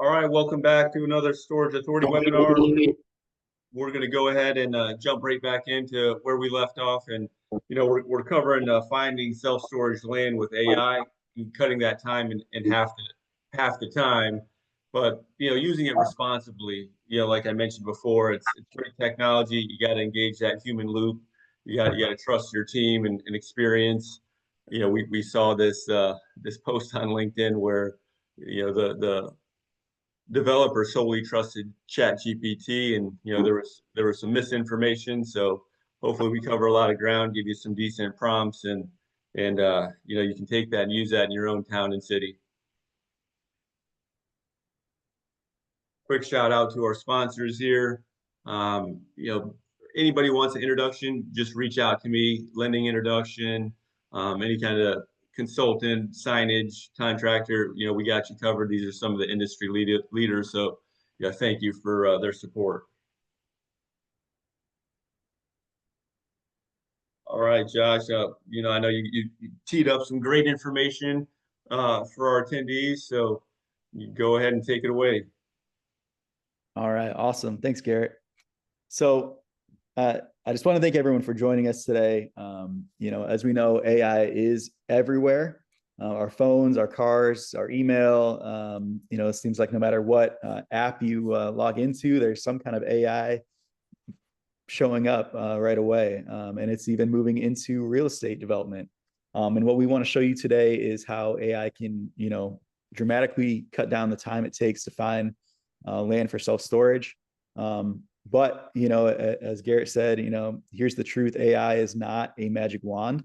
All right, welcome back to another Storage Authority webinar. We're going to go ahead and jump right back into where we left off. And, we're covering finding self-storage land with AI and cutting that time in half the time. But, using it responsibly, like I mentioned before, it's great technology. You got to engage that human loop. You got to trust your team and experience. We saw this post on LinkedIn where, the developer solely trusted ChatGPT, and there was some misinformation. So hopefully we cover a lot of ground, give you some decent prompts, and you can take that and use that in your own town and city. Quick shout out to our sponsors here. Anybody wants an introduction, just reach out to me. Lending introduction, any kind of consultant, signage, contractor, we got you covered. These are some of the industry leaders. So, thank you for their support. All right, Josh, I know you teed up some great information for our attendees. So you go ahead and take it away. All right, awesome. Thanks, Garrett. So I just want to thank everyone for joining us today. As we know, AI is everywhere. Our phones, our cars, our email. It seems like no matter what app you log into, there's some kind of AI showing up right away. And it's even moving into real estate development. And what we want to show you today is how AI can, dramatically cut down the time it takes to find land for self-storage. But, as Garrett said, here's the truth. AI is not a magic wand.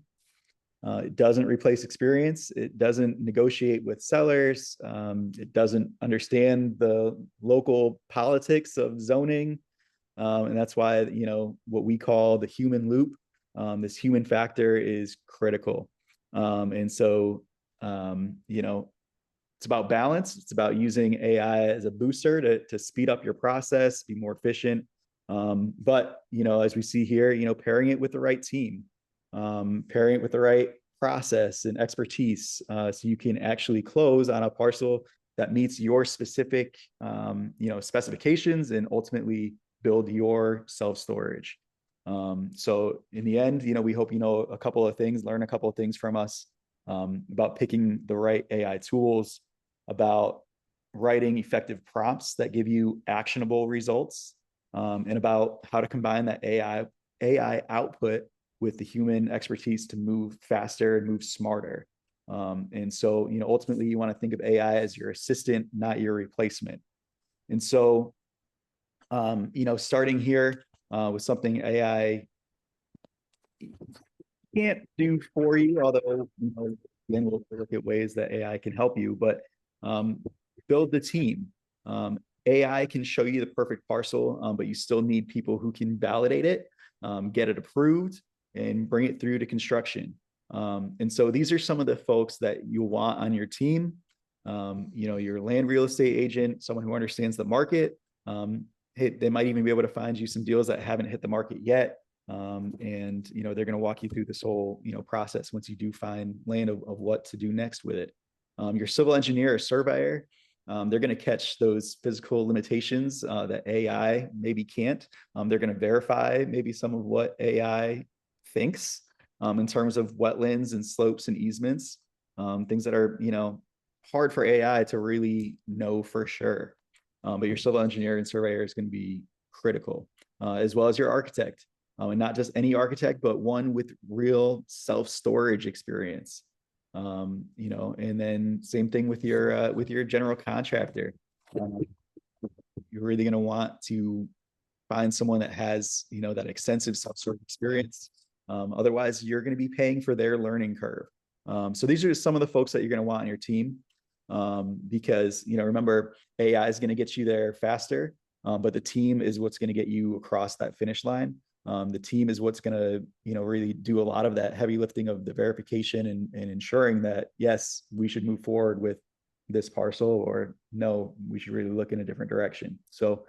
It doesn't replace experience. It doesn't negotiate with sellers. It doesn't understand the local politics of zoning. And that's why, what we call the human loop, this human factor is critical. And so, it's about balance. It's about using AI as a booster to speed up your process, be more efficient. But, as we see here, pairing it with the right team, pairing it with the right process and expertise, so you can actually close on a parcel that meets your specific, specifications and ultimately build your self-storage. So in the end, we hope a couple of things, learn a couple of things from us about picking the right AI tools, about writing effective prompts that give you actionable results, and about how to combine that AI output with the human expertise to move faster and move smarter. And so, ultimately you want to think of AI as your assistant, not your replacement. And so, starting here with something AI can't do for you, although, then we'll look at ways that AI can help you, but build the team. AI can show you the perfect parcel, but you still need people who can validate it, get it approved, and bring it through to construction. And so these are some of the folks that you'll want on your team. Your land real estate agent, someone who understands the market. They might even be able to find you some deals that haven't hit the market yet. And they're going to walk you through this whole process once you do find land of what to do next with it. Your civil engineer or surveyor, they're going to catch those physical limitations that AI maybe can't. They're going to verify maybe some of what AI thinks in terms of wetlands and slopes and easements, things that are hard for AI to really know for sure. But your civil engineer and surveyor is going to be critical, as well as your architect, and not just any architect, but one with real self-storage experience. And then same thing with your general contractor. You're really going to want to find someone that has that extensive self-storage experience. Otherwise, you're going to be paying for their learning curve. So these are some of the folks that you're going to want on your team. Because remember, AI is going to get you there faster, but the team is what's going to get you across that finish line. The team is what's going to really do a lot of that heavy lifting of the verification and ensuring that yes, we should move forward with this parcel, or no, we should really look in a different direction. So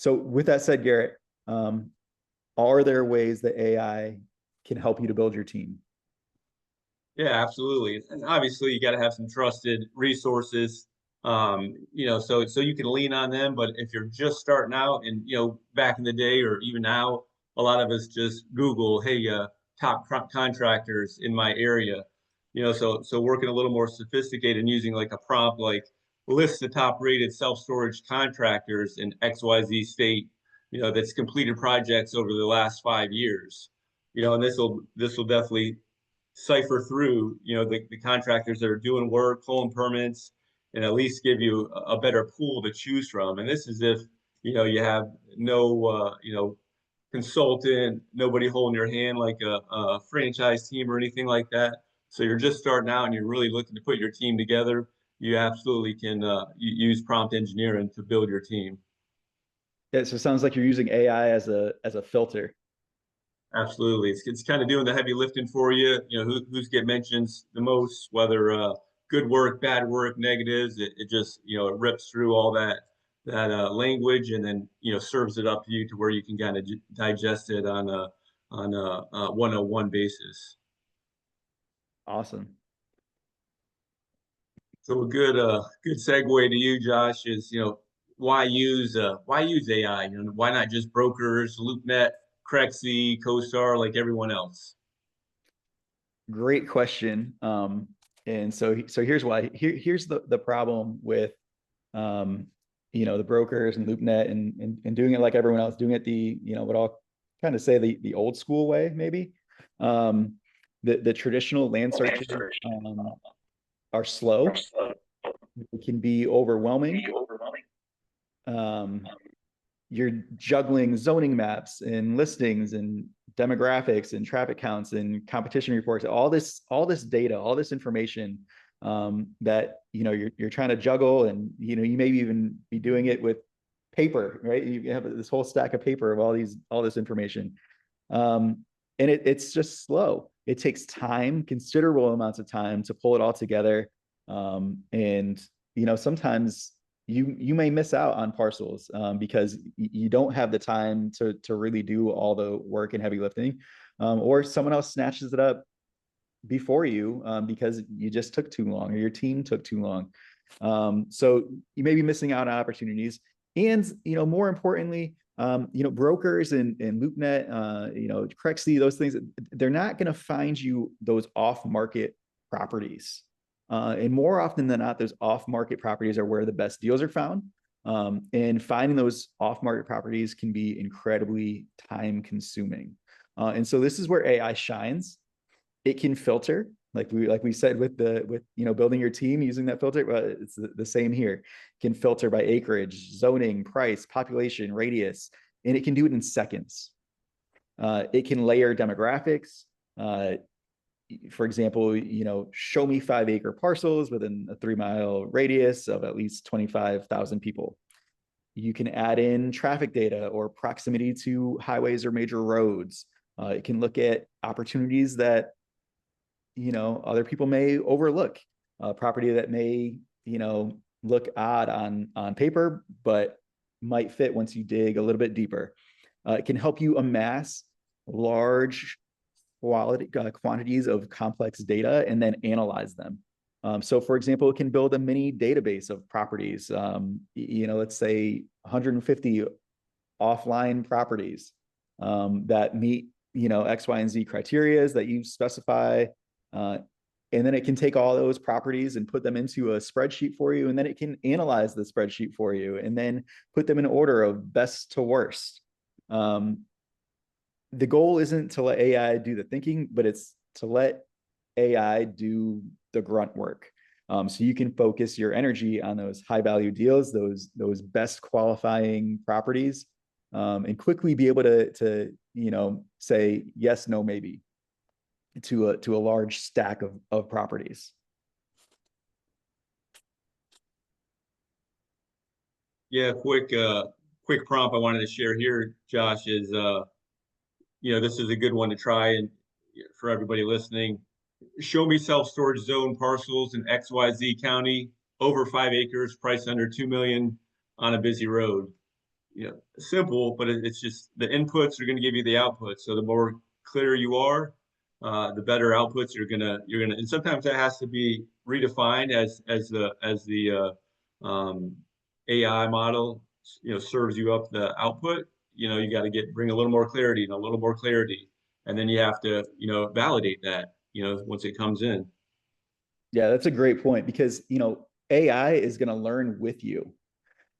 with that said, Garrett, are there ways that AI can help you to build your team? Yeah, absolutely. And obviously, you got to have some trusted resources. So you can lean on them. But if you're just starting out, and back in the day or even now, a lot of us just Google, hey, top contractors in my area. So working a little more sophisticated and using like a prompt, like list the top rated self-storage contractors in XYZ state, that's completed projects over the last 5 years. And this will definitely cipher through, the contractors that are doing work, pulling permits, and at least give you a better pool to choose from. And this is if, you have no, consultant, nobody holding your hand like a franchise team or anything like that. So you're just starting out and you're really looking to put your team together. You absolutely can use prompt engineering to build your team. Yeah, so it sounds like you're using AI as a filter. Absolutely. It's kind of doing the heavy lifting for you. Who's get mentions the most, whether good work, bad work, negatives. It just, it rips through all that language and then, serves it up to you to where you can kind of digest it on a one-on-one basis. Awesome. So a good segue to you, Josh, is, why use AI? Why not just brokers, LoopNet, Crexy, CoStar, like everyone else? Great question. And so here's why. Here's the problem with the brokers and LoopNet and doing it like everyone else, doing it what I'll kind of say the old school way, maybe. The traditional land searches are slow. It can be overwhelming. Um, you're juggling zoning maps and listings and demographics and traffic counts and competition reports, all this data, all this information that you're trying to juggle, and you may even be doing it with paper, right? You have this whole stack of paper of all this information, and it's just slow. It takes time, considerable amounts of time to pull it all together, and sometimes you may miss out on parcels because you don't have the time to really do all the work and heavy lifting, or someone else snatches it up before you because you just took too long or your team took too long. So you may be missing out on opportunities, and more importantly, brokers and LoopNet, Crexy, those things, they're not going to find you those off-market properties. And more often than not, those off-market properties are where the best deals are found. And finding those off-market properties can be incredibly time-consuming. And so this is where AI shines. It can filter, like we said with building your team using that filter. It's the same here. It can filter by acreage, zoning, price, population, radius, and it can do it in seconds. It can layer demographics. For example, show me 5-acre parcels within a 3-mile radius of at least 25,000 people. You can add in traffic data or proximity to highways or major roads. It can look at opportunities that, other people may overlook. Property that may, look odd on paper, but might fit once you dig a little bit deeper. It can help you amass large quantities of complex data and then analyze them. So for example, it can build a mini database of properties, let's say 150 offline properties that meet, X, Y, and Z criteria that you specify. And then it can take all those properties and put them into a spreadsheet for you. And then it can analyze the spreadsheet for you and then put them in order of best to worst. The goal isn't to let AI do the thinking, but it's to let AI do the grunt work. So you can focus your energy on those high value deals, those best qualifying properties, and quickly be able to say yes, no, maybe to a large stack of properties. Yeah, quick prompt I wanted to share here, Josh, is this is a good one to try, and for everybody listening, show me self-storage zone parcels in XYZ county over 5 acres, price under 2 million on a busy road. Simple, but it's just the inputs are going to give you the outputs. So the more clear you are, the better outputs you're gonna, and sometimes that has to be redefined as the um, AI model, serves you up the output, you got to bring a little more clarity and a little more clarity. And then you have to, validate that, once it comes in. Yeah, that's a great point because, AI is going to learn with you.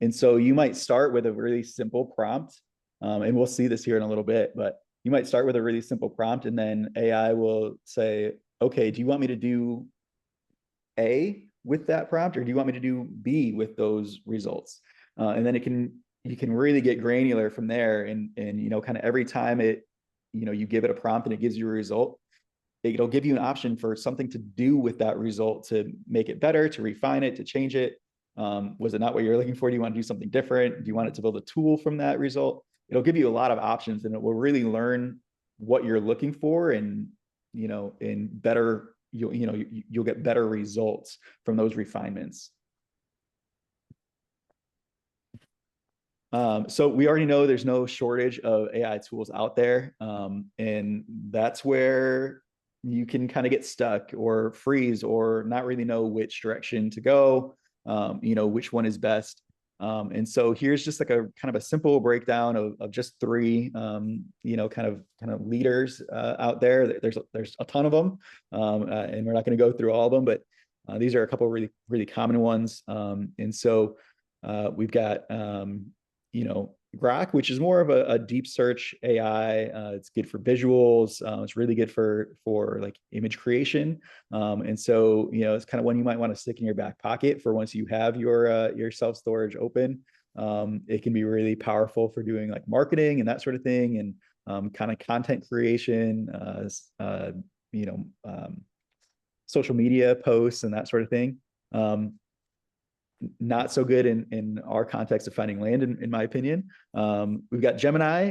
And so you might start with a really simple prompt. And we'll see this here in a little bit, but you might start with a really simple prompt and then AI will say, okay, do you want me to do A with that prompt, or do you want me to do B with those results? And then you can really get granular from there. And kind of every time you give it a prompt and it gives you a result, it'll give you an option for something to do with that result to make it better, to refine it, to change it. Was it not what you're looking for? Do you want to do something different? Do you want it to build a tool from that result? It'll give you a lot of options, and it will really learn what you're looking for, and in better you'll get better results from those refinements. So we already know there's no shortage of AI tools out there, and that's where you can kind of get stuck or freeze or not really know which direction to go, which one is best. And so here's just like a kind of a simple breakdown of just three, kind of leaders out there. There's a ton of them, and we're not going to go through all of them, but these are a couple of really, really common ones. And so we've got, Grok, which is more of a deep search AI. It's good for visuals. It's really good for like image creation. And so it's kind of one you might want to stick in your back pocket for once you have your self storage open. It can be really powerful for doing like marketing and that sort of thing, and kind of content creation. Social media posts and that sort of thing. Not so good in our context of finding land, in my opinion. We've got Gemini.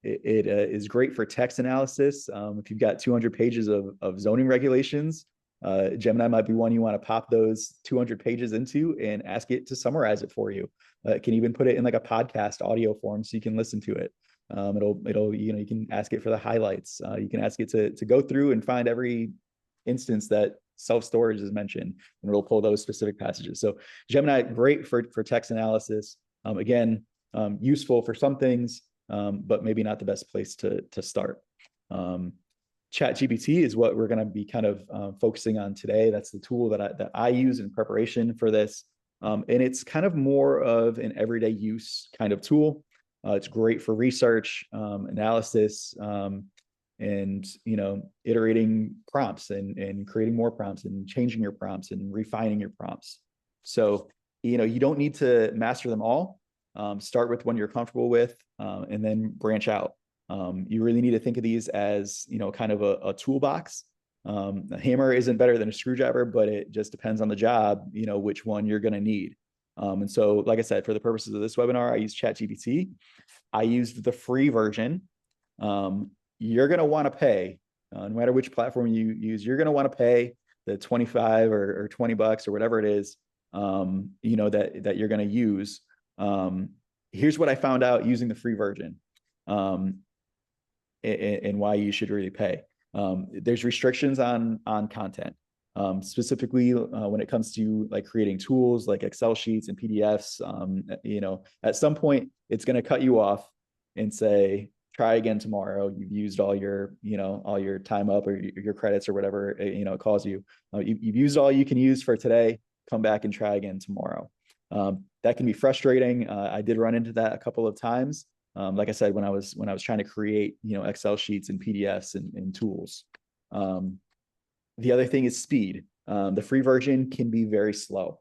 It is great for text analysis. If you've got 200 pages of zoning regulations, Gemini might be one you want to pop those 200 pages into and ask it to summarize it for you. It can even put it in like a podcast audio form so you can listen to it. You can ask it for the highlights. You can ask it to go through and find every instance that self-storage is mentioned, and it'll pull those specific passages. So Gemini, great for text analysis. Again, useful for some things, but maybe not the best place to start. ChatGPT is what we're going to be kind of focusing on today. That's the tool that I use in preparation for this. And it's kind of more of an everyday use kind of tool. It's great for research, analysis, and iterating prompts and creating more prompts and changing your prompts and refining your prompts. So you don't need to master them all. Start with one you're comfortable with, and then branch out. You really need to think of these as kind of a toolbox. A hammer isn't better than a screwdriver, but it just depends on the job, which one you're going to need. And so, like I said, for the purposes of this webinar, I use ChatGPT. I used the free version. You're going to want to pay, no matter which platform you use, you're going to want to pay the 25 or $20 or whatever it is, that you're going to use. Here's what I found out using the free version, and why you should really pay. There's restrictions on content, specifically when it comes to like creating tools like Excel sheets and PDFs. At some point it's going to cut you off and say, try again tomorrow. You've used all your time up, or your credits or whatever it calls you. You've used all you can use for today. Come back and try again tomorrow. That can be frustrating. I did run into that a couple of times. Like I said, when I was trying to create Excel sheets and PDFs and tools. The other thing is speed. The free version can be very slow.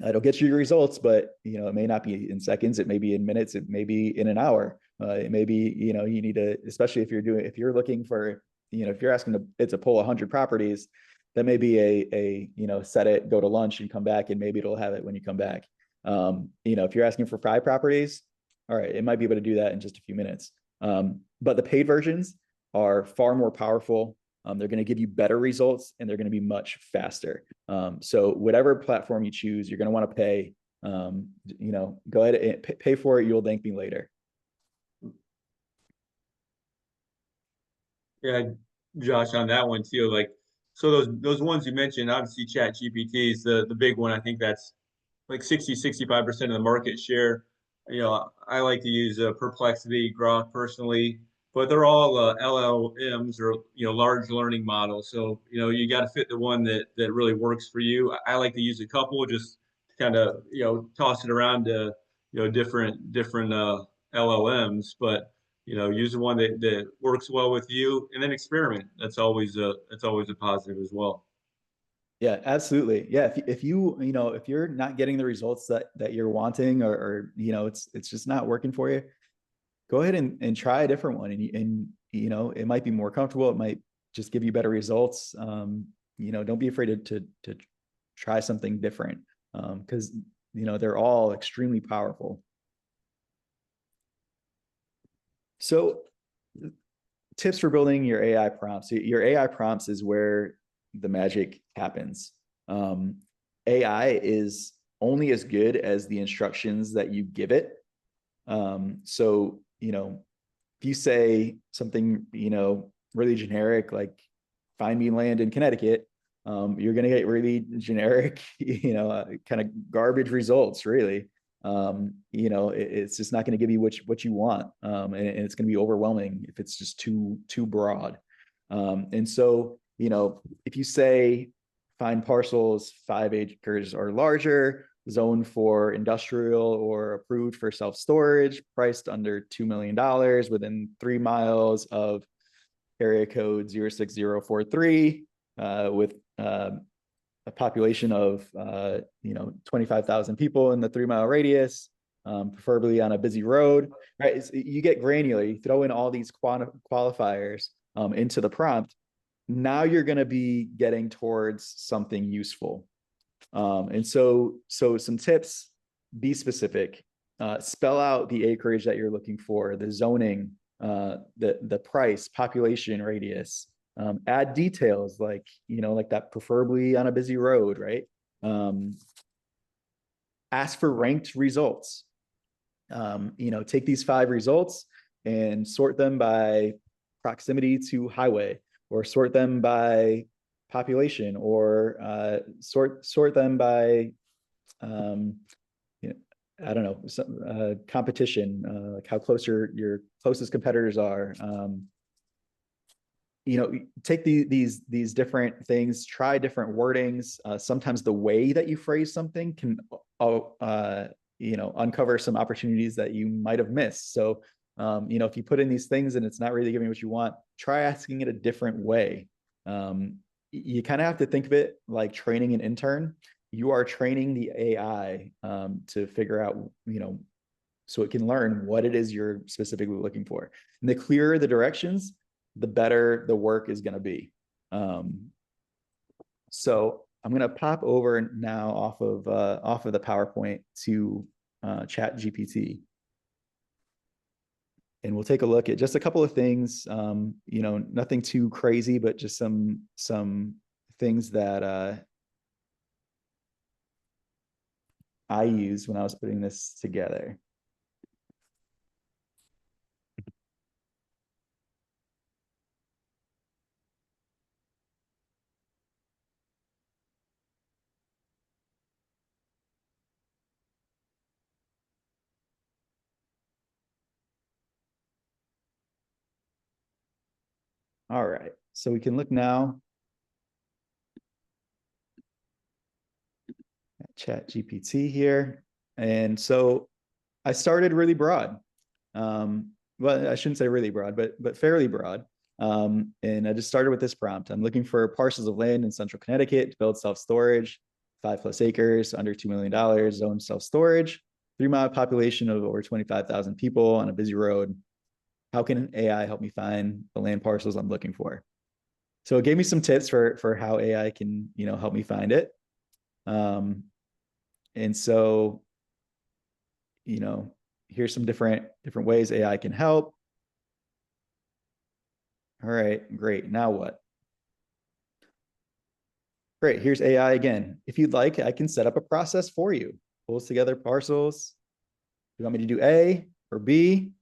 It'll get you your results, but it may not be in seconds. It may be in minutes. It may be in an hour. It may be you need to, especially if you're looking for if you're asking it to pull 100 properties, that may be a set it, go to lunch and come back, and maybe it'll have it when you come back. If you're asking for 5 properties, all right, it might be able to do that in just a few minutes. But the paid versions are far more powerful. They're going to give you better results, and they're going to be much faster. So whatever platform you choose, you're going to want to pay. Go ahead and pay for it. You'll thank me later. Yeah, Josh, on that one too, like, so those ones you mentioned, obviously ChatGPT is the big one. I think that's like 65% of the market share. I like to use Perplexity, Grok personally, but they're all LLMs or large learning models. So you got to fit the one that really works for you. I like to use a couple, just kind of toss it around to different LLMs, but use the one that works well with you, and then experiment. That's always a positive as well. Yeah, absolutely. Yeah, if you if you're not getting the results that you're wanting, or it's just not working for you, go ahead and try a different one, and it might be more comfortable. It might just give you better results. Don't be afraid to try something different, because they're all extremely powerful. So, tips for building your AI prompts. Your AI prompts is where the magic happens. AI is only as good as the instructions that you give it. So, if you say something, really generic, like find me land in Connecticut, you're going to get really generic, kind of garbage results, really. It's just not going to give you what you want. And it's going to be overwhelming if it's just too broad. And so, if you say find parcels 5 acres or larger, zoned for industrial or approved for self-storage, priced under $2 million within 3 miles of area code 06043, with a population of 25,000 people in the 3-mile radius, preferably on a busy road, right? You get granular, you throw in all these qualifiers into the prompt. Now you're going to be getting towards something useful. And so some tips: be specific, spell out the acreage that you're looking for, the zoning, the price, population radius, add details like that, preferably on a busy road, right? Ask for ranked results. Take these 5 results and sort them by proximity to highway, or sort them by population, or sort them by I don't know, some competition, like how close your closest competitors are. Take these different things, try different wordings. Sometimes the way that you phrase something can uncover some opportunities that you might have missed. So if you put in these things and it's not really giving what you want, try asking it a different way. You kind of have to think of it like training an intern. You are training the AI to figure out, so it can learn what it is you're specifically looking for. And the clearer the directions, the better the work is going to be. So I'm going to pop over now off of the PowerPoint to Chat GPT. And we'll take a look at just a couple of things, nothing too crazy, but just some things that I used when I was putting this together. All right, so we can look now at Chat GPT here. And so I started really broad. Well, I shouldn't say really broad, but fairly broad. And I just started with this prompt. I'm looking for parcels of land in central Connecticut to build self-storage, 5+ acres, under $2 million, zone self-storage, 3-mile population of over 25,000 people on a busy road. How can AI help me find the land parcels I'm looking for? So it gave me some tips for how AI can, help me find it. And so, here's some different ways AI can help. All right, great. Now what? Great, here's AI again. If you'd like, I can set up a process for you. Pulls together parcels. You want me to do A or B?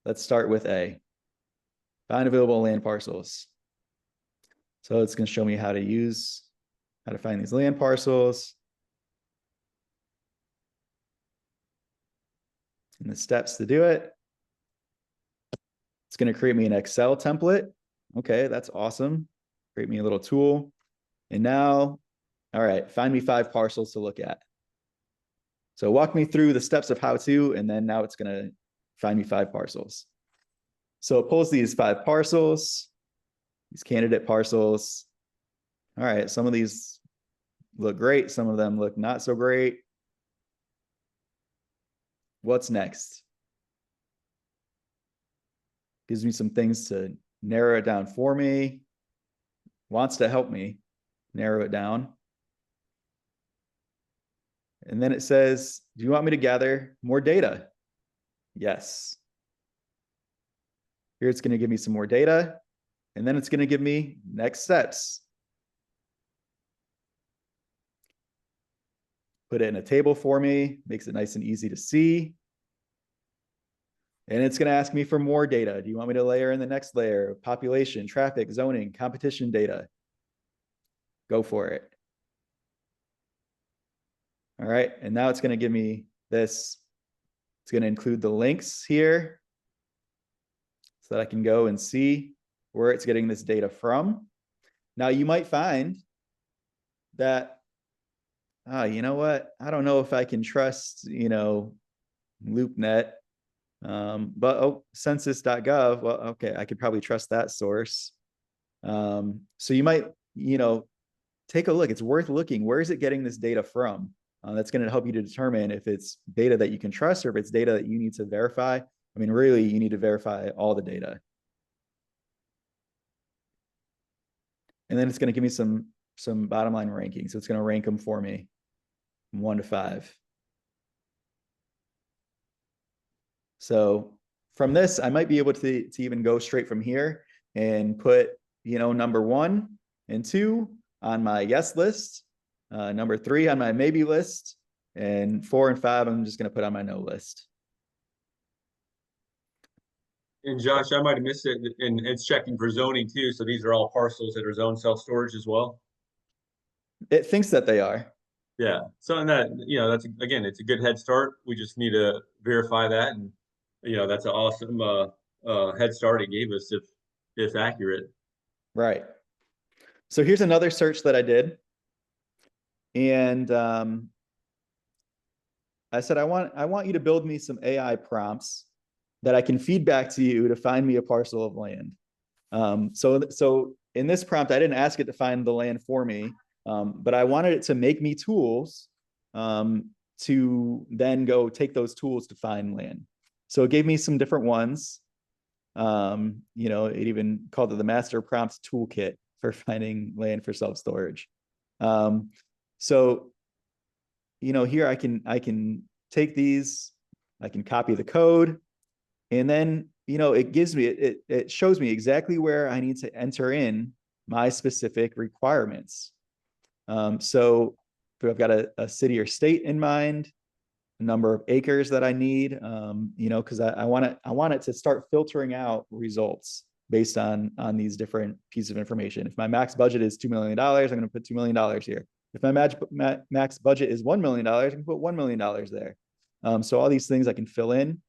Let's start with A. Find available land parcels. So it's going to show me how to find these land parcels. and the steps to do it. It's going to create me an Excel template. Okay, that's awesome. Create me a little tool. And now, all right, find me 5 parcels to look at. So walk me through the steps of how to, and then now it's going to find me 5 parcels. So it pulls these 5 parcels, these candidate parcels. All right, some of these look great. Some of them look not so great. What's next? Gives me some things to narrow it down for me. Wants to help me narrow it down. And then it says, do you want me to gather more data? Yes. Here it's going to give me some more data. And then it's going to give me next steps. Put it in a table for me, makes it nice and easy to see. And it's going to ask me for more data. Do you want me to layer in the next layer? Population, traffic, zoning, competition data. Go for it. All right, and now it's going to give me this. It's going to include the links here so that I can go and see where it's getting this data from. Now you might find that, you know what? I don't know if I can trust, LoopNet, but census.gov. Well, okay, I could probably trust that source. So you might, take a look. It's worth looking. Where is it getting this data from? That's going to help you to determine if it's data that you can trust or if it's data that you need to verify. I mean, really, you need to verify all the data. And then it's going to give me some bottom line ranking. So it's going to rank them for me from 1 to 5. So from this, I might be able to even go straight from here and put, number 1 and 2 on my yes list. Number 3 on my maybe list, and 4 and 5, I'm just going to put on my no list. And Josh, I might have missed it, and it's checking for zoning too. So these are all parcels that are zoned self-storage as well. It thinks that they are. Yeah. So in that, that's again, it's a good head start. We just need to verify that, and that's an awesome head start it gave us if accurate. Right. So here's another search that I did. And I said, I want you to build me some AI prompts that I can feed back to you to find me a parcel of land. So in this prompt, I didn't ask it to find the land for me, but I wanted it to make me tools to then go take those tools to find land. So it gave me some different ones. It even called it the master prompts toolkit for finding land for self-storage. So, here I can take these, I can copy the code, and then, it gives me, it shows me exactly where I need to enter in my specific requirements. So if I've got a city or state in mind, a number of acres that I need, because I want it to start filtering out results based on these different pieces of information. If my max budget is $2 million, I'm going to put $2 million here. If my max budget is $1 million, I can put $1 million there. So all these things I can fill in.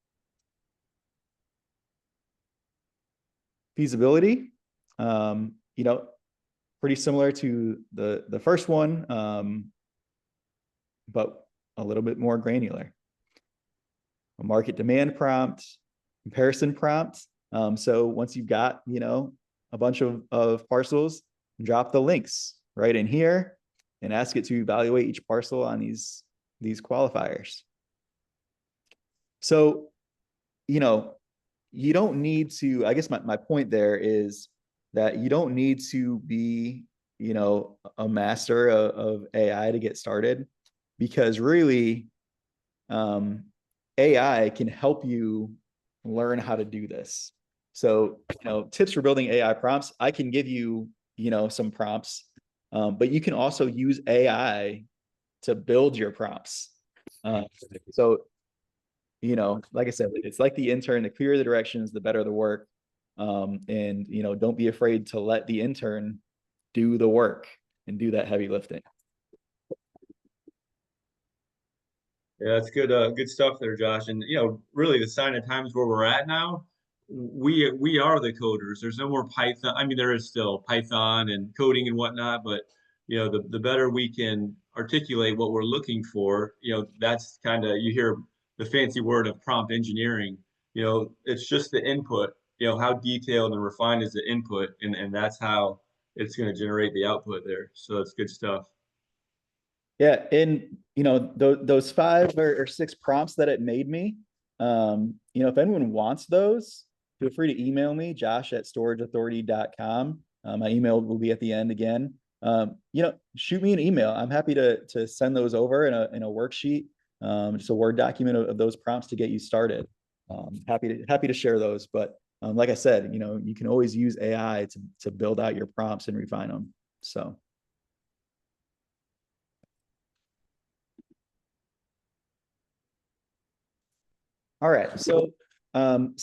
Feasibility, pretty similar to the first one, but a little bit more granular. A market demand prompt, comparison prompt. So once you've got, a bunch of parcels, drop the links right in here and ask it to evaluate each parcel on these qualifiers. So, you don't need to, I guess my point there is that you don't need to be, a master of AI to get started, because really, AI can help you learn how to do this. So, tips for building AI prompts, I can give you, some prompts, but you can also use AI to build your prompts. So, like I said, it's like the intern, the clearer the directions, the better the work. And, don't be afraid to let the intern do the work and do that heavy lifting. Yeah, that's good, good stuff there, Josh. And really the sign of times where we're at now, we are the coders. There's no more Python. I mean, there is still Python and coding and whatnot, but the better we can articulate what we're looking for, that's kind of you hear the fancy word of prompt engineering. It's just the input. How detailed and refined is the input, and that's how it's going to generate the output there. So it's good stuff. Yeah, and those five or six prompts that it made me, if anyone wants those, feel free to email me, josh@storageauthority.com. My email will be at the end again. Shoot me an email. I'm happy to send those over in a worksheet, just a Word document of those prompts to get you started. Happy to share those. But like I said, you can always use AI to build out your prompts and refine them. So. All right. So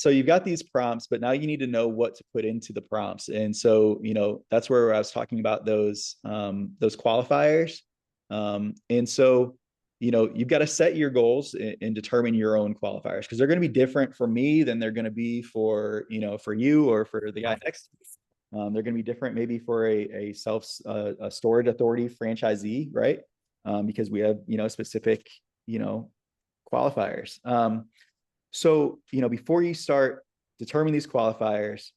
you've got these prompts, but now you need to know what to put into the prompts. And so, that's where I was talking about those qualifiers. And so, you've got to set your goals and determine your own qualifiers, because they're going to be different for me than they're going to be for you or for the guy next to me. They're going to be different maybe for a storage authority franchisee, right? Because we have, specific, qualifiers. So, before you start determining these qualifiers,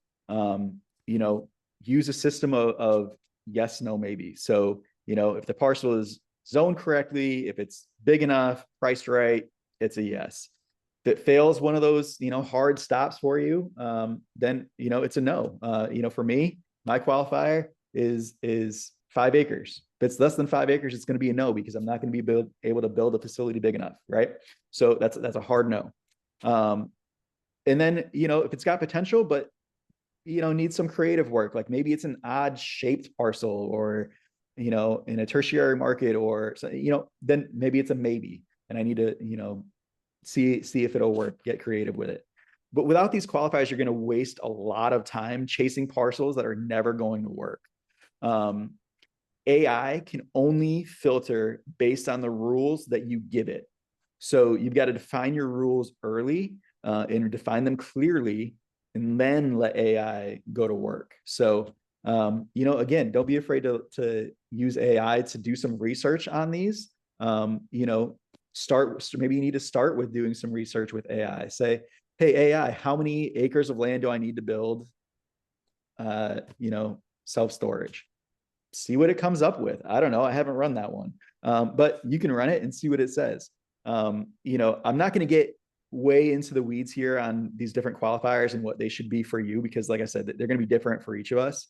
use a system of yes, no, maybe. So, if the parcel is zoned correctly, if it's big enough, priced right, it's a yes. If it fails one of those, hard stops for you, then, it's a no. For me, my qualifier is 5 acres. If it's less than 5 acres, it's going to be a no, because I'm not going to be able to build a facility big enough, right? So that's a hard no. And then, if it's got potential, but, needs some creative work, like maybe it's an odd shaped parcel or, in a tertiary market or, then maybe it's a maybe, and I need to, see if it'll work, get creative with it. But without these qualifiers, you're going to waste a lot of time chasing parcels that are never going to work. AI can only filter based on the rules that you give it. So you've got to define your rules early and define them clearly, and then let AI go to work. So, again, don't be afraid to use AI to do some research on these. Maybe you need to start with doing some research with AI. Say, hey, AI, how many acres of land do I need to build, self-storage? See what it comes up with. I don't know. I haven't run that one. But you can run it and see what it says. I'm not going to get way into the weeds here on these different qualifiers and what they should be for you, because like I said, they're going to be different for each of us.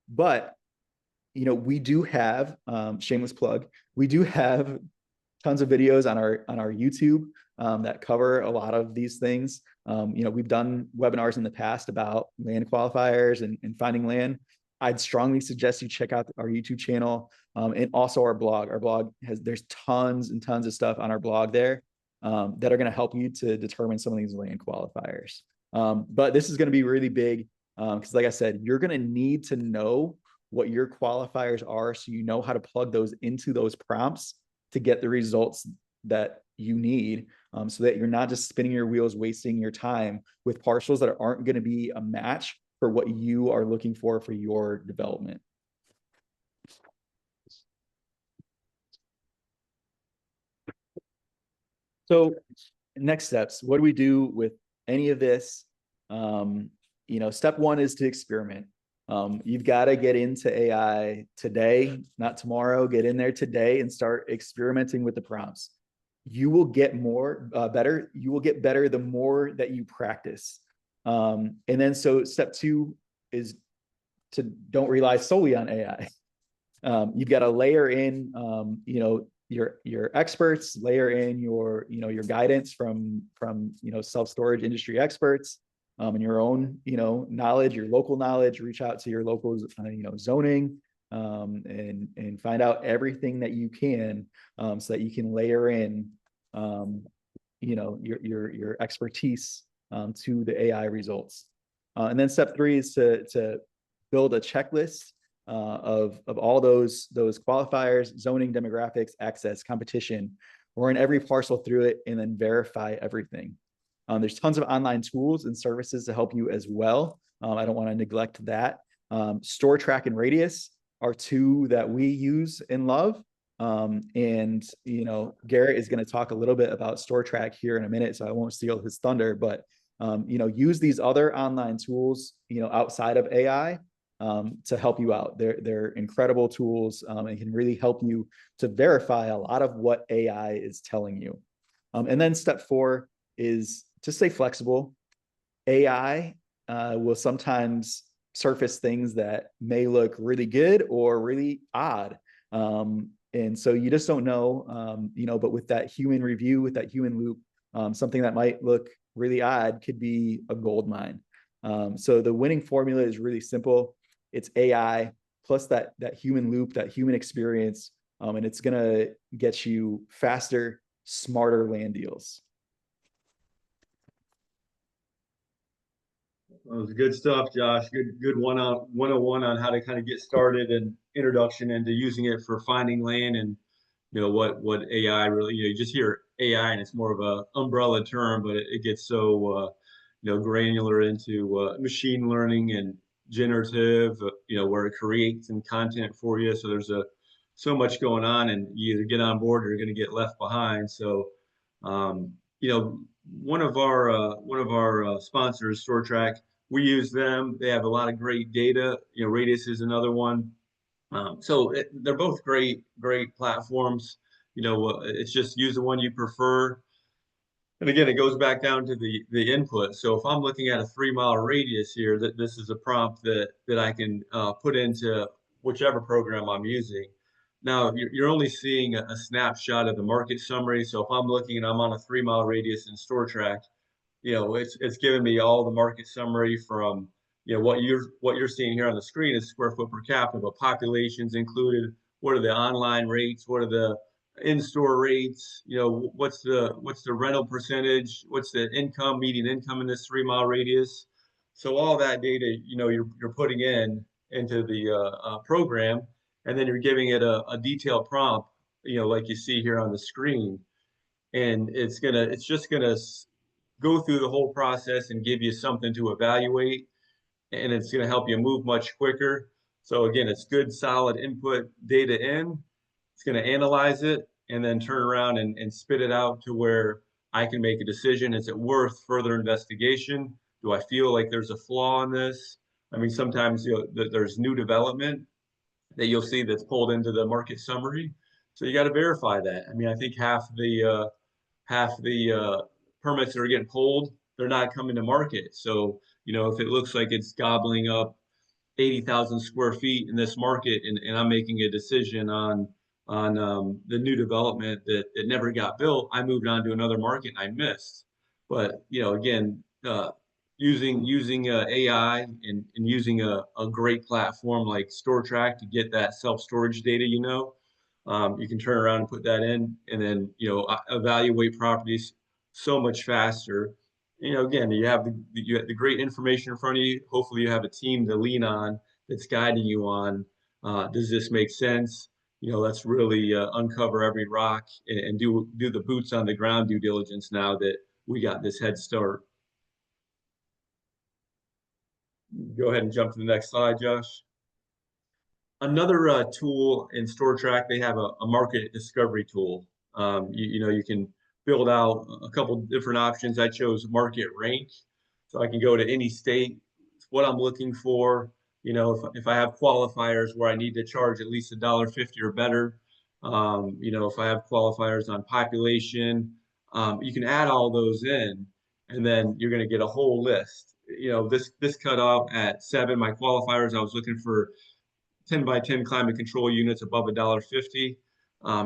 But we do have, shameless plug, we do have tons of videos on our YouTube that cover a lot of these things. We've done webinars in the past about land qualifiers and finding land. I'd strongly suggest you check out our YouTube channel, and also our blog. Our blog there's tons and tons of stuff on our blog there that are going to help you to determine some of these land qualifiers. But this is going to be really big because, like I said, you're going to need to know what your qualifiers are, so you know how to plug those into those prompts to get the results that you need, so that you're not just spinning your wheels, wasting your time with parcels that aren't going to be a match for what you are looking for your development. So next steps, what do we do with any of this? Step one is to experiment. You've got to get into AI today, not tomorrow. Get in there today and start experimenting with the prompts. You will get better. You will get better the more that you practice. And then so step two is to don't rely solely on AI. You've got to layer in, your experts, layer in your guidance from self-storage industry experts, and your own, knowledge, your local knowledge. Reach out to your local, zoning, and find out everything that you can, so that you can layer in, your expertise to the AI results. And then step three is to build a checklist of all those qualifiers: zoning, demographics, access, competition. run every parcel through it, and then verify everything. There's tons of online tools and services to help you as well. I don't want to neglect that. Store Track and Radius are two that we use and love. And Garrett is going to talk a little bit about Store Track here in a minute, so I won't steal his thunder, but use these other online tools, outside of AI, to help you out. They're incredible tools, and can really help you to verify a lot of what AI is telling you. And then step 4 is to stay flexible. AI will sometimes surface things that may look really good or really odd. And so you just don't know, but with that human review, with that human loop, something that might look really odd could be a gold mine. So the winning formula is really simple. It's AI plus that human loop, that human experience, and it's going to get you faster, smarter land deals. That was good stuff, Josh. Good 101 on how to kind of get started and introduction into using it for finding land, and what AI really, you just hear AI and it's more of a umbrella term, but it gets so granular into machine learning and generative, where it creates some content for you. So there's so much going on, and you either get on board or you're going to get left behind. So one of our sponsors, StoreTrack, we use them. They have a lot of great data. Radius is another one. So they're both great platforms. It's just use the one you prefer. And again, it goes back down to the input. So if I'm looking at a 3-mile radius here, this is a prompt that I can put into whichever program I'm using. Now you're only seeing a snapshot of the market summary. So if I'm looking and I'm on a 3-mile radius in StoreTrack, it's giving me all the market summary from what you're seeing here on the screen is square foot per capita, but populations included. What are the online rates? What are the in-store rates? What's the rental percentage? What's the median income in this 3-mile radius? So all that data, you're putting into the program, and then you're giving it a detailed prompt, like you see here on the screen, and it's just gonna go through the whole process and give you something to evaluate, and it's going to help you move much quicker. So again, it's good, solid input data in. It's going to analyze it and then turn around and spit it out to where I can make a decision. Is it worth further investigation? Do I feel like there's a flaw in this? I mean, sometimes there's new development that you'll see that's pulled into the market summary. So you got to verify that. I mean, I think half the permits that are getting pulled, they're not coming to market. So, if it looks like it's gobbling up 80,000 square feet in this market, and I'm making a decision on the new development that never got built, I moved on to another market and I missed. But, again, using AI and using a great platform like StoreTrack to get that self-storage data, you can turn around and put that in, and then evaluate properties so much faster. Again, you have the great information in front of you. Hopefully, you have a team to lean on that's guiding you on. Does this make sense? Let's really uncover every rock and do the boots on the ground due diligence now that we got this head start. Go ahead and jump to the next slide, Josh. Another tool in StoreTrack, they have a market discovery tool. You can build out a couple different options. I chose market rank, so I can go to any state, what I'm looking for. If I have qualifiers where I need to charge at least $1.50 or better, if I have qualifiers on population, you can add all those in, and then you're going to get a whole list. This cut off at 7. My qualifiers, I was looking for 10 by 10 climate control units above $1.50.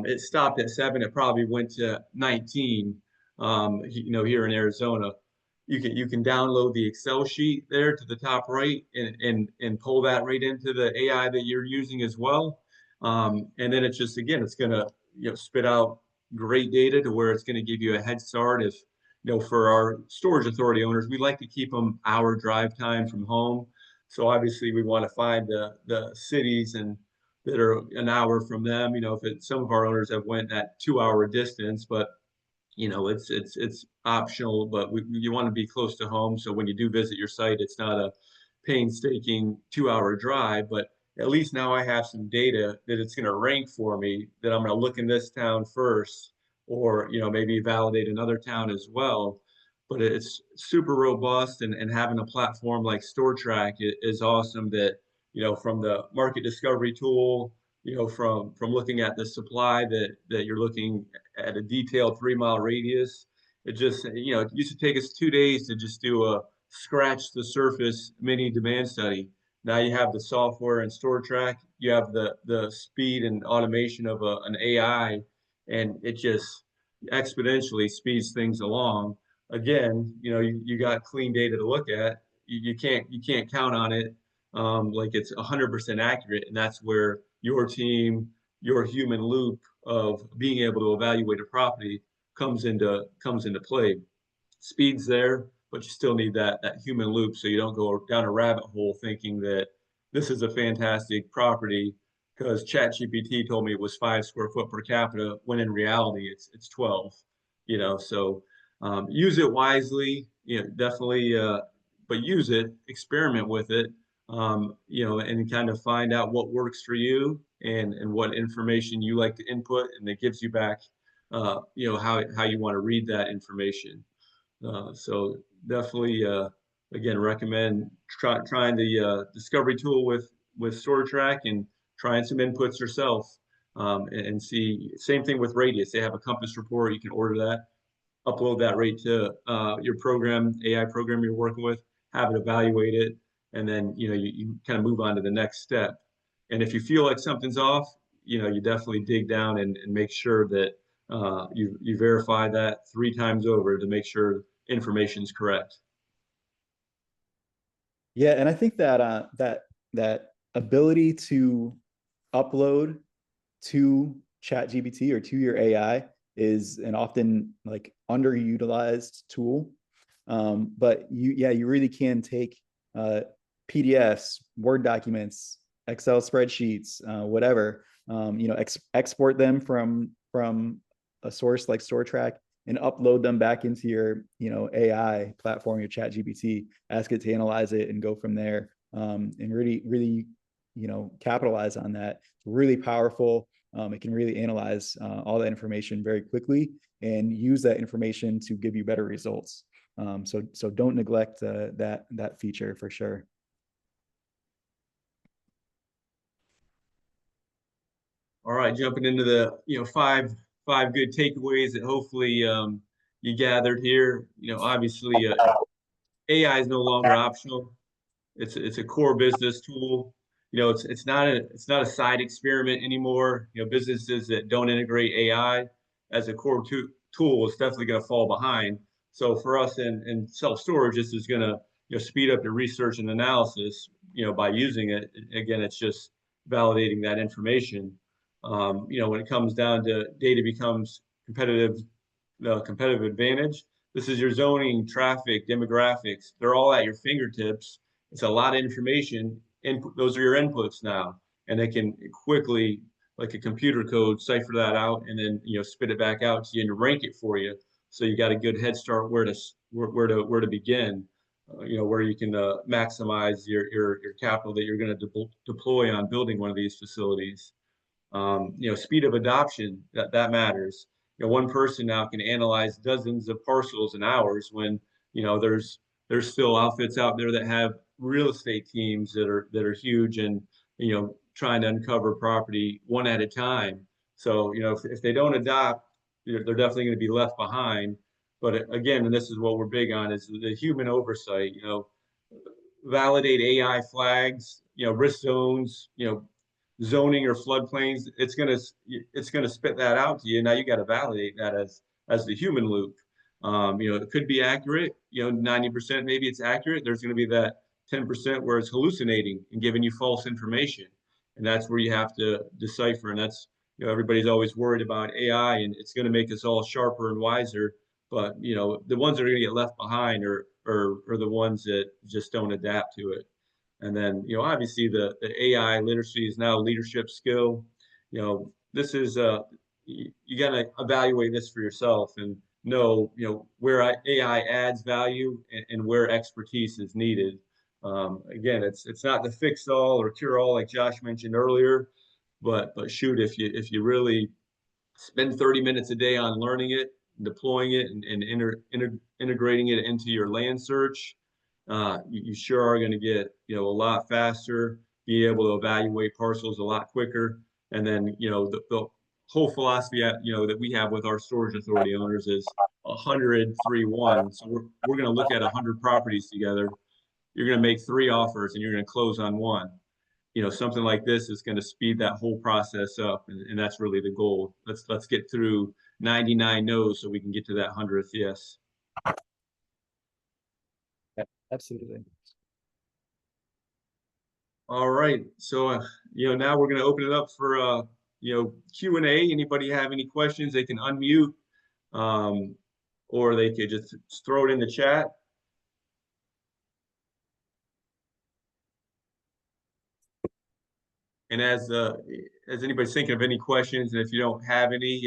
It stopped at 7. It probably went to 19. Here in Arizona, you can download the Excel sheet there to the top right and pull that right into the AI that you're using as well. And then it's going to spit out great data to where it's going to give you a head start. If for our storage authority owners, we like to keep them hour drive time from home. So obviously we want to find the cities and that are an hour from them. Some of our owners have went that 2 hour distance, but it's optional, but you want to be close to home. So when you do visit your site, it's not a painstaking 2 hour drive, but at least now I have some data that it's going to rank for me, that I'm going to look in this town first, or, maybe validate another town as well. But it's super robust, and having a platform like StoreTrack is awesome, that, from the market discovery tool, from looking at the supply, that you're looking at a detailed 3 mile radius. It used to take us 2 days to just do a scratch the surface mini demand study. Now you have the software and StoreTrack, you have the speed and automation of an AI, and it just exponentially speeds things along. Again, you got clean data to look at. You can't count on it like it's 100% accurate, and that's where your team, your human loop of being able to evaluate a property comes into play. Speed's there, but you still need that human loop, so you don't go down a rabbit hole thinking that this is a fantastic property because ChatGPT told me it was 5 square foot per capita, when in reality it's 12. So use it wisely, definitely, but use it, experiment with it, and kind of find out what works for you, and what information you like to input, and it gives you back, how you want to read that information. So definitely, again, recommend trying the discovery tool with StoreTrack, and trying some inputs yourself, and see. Same thing with Radius. They have a compass report. You can order that, upload that right to your AI program you're working with, have it evaluate it, and then you kind of move on to the next step. And if you feel like something's off, you definitely dig down, and make sure that you verify that 3 times over to make sure information's correct. Yeah, and I think that that ability to upload to ChatGPT or to your AI is an often like underutilized tool. But you really can take PDFs, Word documents, Excel spreadsheets, whatever, export them from a source like StoreTrack, and upload them back into your, AI platform, your ChatGPT, ask it to analyze it and go from there. And really, capitalize on that. It's really powerful. It can really analyze all that information very quickly and use that information to give you better results. So don't neglect that feature for sure. All right, jumping into the five good takeaways that hopefully you gathered here. Obviously, AI is no longer optional. It's a core business tool. It's not a side experiment anymore. Businesses that don't integrate AI as a core tool is definitely going to fall behind. So for us in self storage, this is going to speed up the research and analysis. By using it, again, it's just validating that information. When it comes down to data becomes competitive advantage. This is your zoning, traffic, demographics. They're all at your fingertips. It's a lot of information. Those are your inputs now, and they can quickly, like a computer code, cipher that out, and then spit it back out to you and rank it for you. So you got a good head start where to begin. Where you can maximize your capital that you're going to deploy on building one of these facilities. Speed of adoption, that matters. One person now can analyze dozens of parcels in hours, when there's still outfits out there that have real estate teams that are huge, and trying to uncover property one at a time. So if they don't adopt, they're definitely going to be left behind. But again, and this is what we're big on, is the human oversight. Validate AI flags, risk zones, zoning or floodplains. It's gonna spit that out to you. Now you got to validate that as the human loop. It could be accurate. 90% maybe it's accurate. There's going to be that 10% where it's hallucinating and giving you false information, and that's where you have to decipher. And that's everybody's always worried about AI, and it's going to make us all sharper and wiser. But the ones that are going to get left behind are the ones that just don't adapt to it. And then, obviously the AI literacy is now a leadership skill. This is, you got to evaluate this for yourself and know, where AI adds value and where expertise is needed. Again, it's not the fix all or cure all like Josh mentioned earlier, but shoot, if you really spend 30 minutes a day on learning it, deploying it, and integrating it into your land search, you sure are going to get a lot faster, be able to evaluate parcels a lot quicker, and then the whole philosophy that we have with our storage authority owners is 100-3-1. So we're going to look at 100 properties together. You're going to make 3 offers, and you're going to close on 1. Something like this is going to speed that whole process up, and that's really the goal. Let's get through 99 no's so we can get to that 100th yes. Yeah, absolutely. All right, so now we're going to open it up for Q&A. Anybody have any questions? They can unmute, or they could just throw it in the chat. And as anybody's thinking of any questions, and if you don't have any,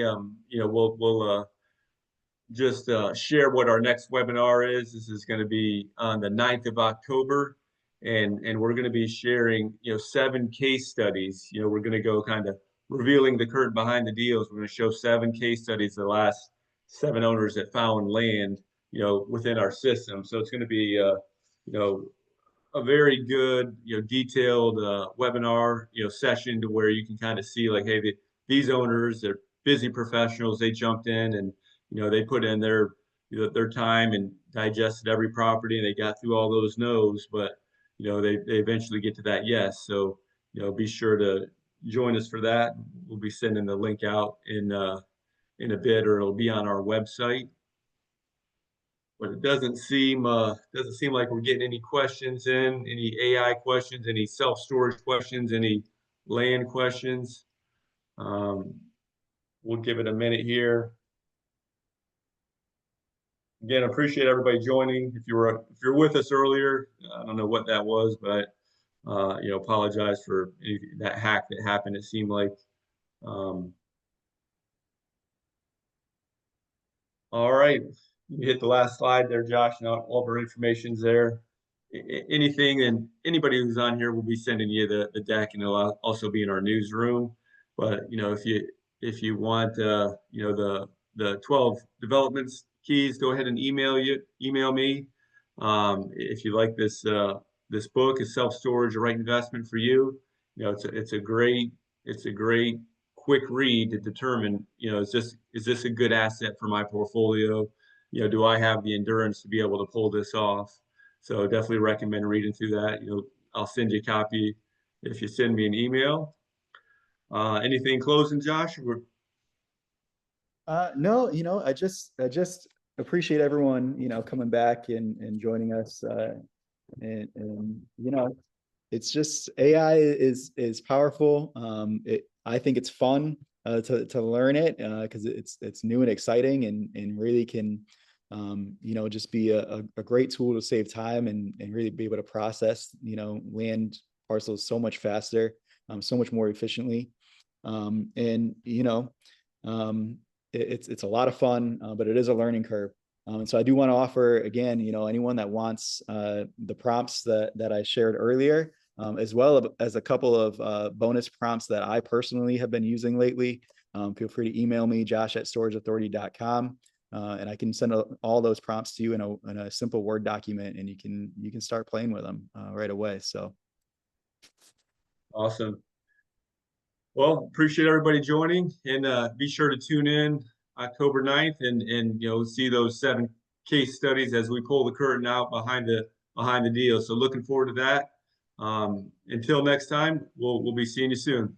we'll just share what our next webinar is. This is going to be on the 9th of October, and we're going to be sharing 7 case studies. We're going to go kind of revealing the curtain behind the deals. We're going to show 7 case studies, the last 7 owners that found land within our system. So it's going to be a very good, detailed webinar, session to where you can kind of see like, hey, these owners, they're busy professionals. They jumped in and, they put in their time and digested every property, and they got through all those no's, but, they eventually get to that yes. So, be sure to join us for that. We'll be sending the link out in a bit, or it'll be on our website. But it doesn't seem like we're getting any questions in, any AI questions, any self-storage questions, any land questions. We'll give it a minute here. Again, appreciate everybody joining. If you're with us earlier, I don't know what that was, but apologize for that hack that happened. It seemed like. All right. You hit the last slide there, Josh, and all of our information's there. Anything, and anybody who's on here will be sending you the deck, and it'll also be in our newsroom. But if you want the 12 developments keys, go ahead and email me. If you like this book, is Self-Storage the right investment for you? It's a great quick read to determine, is this a good asset for my portfolio? Do I have the endurance to be able to pull this off? So definitely recommend reading through that. I'll send you a copy if you send me an email. Anything closing, Josh? No, I just appreciate everyone, coming back and joining us. And it's just AI is powerful. I think it's fun to learn it because it's new and exciting and really can just be a great tool to save time and really be able to process land parcels so much faster, so much more efficiently. It's a lot of fun, but it is a learning curve. And so I do want to offer again, anyone that wants the prompts that I shared earlier, as well as a couple of bonus prompts that I personally have been using lately. Feel free to email me, josh@storageauthority.com, and I can send all those prompts to you in a simple Word document, and you can start playing with them right away. So awesome. Well, appreciate everybody joining, and be sure to tune in October 9th and see those 7 case studies as we pull the curtain out behind the deal. So looking forward to that. Until next time, we'll be seeing you soon.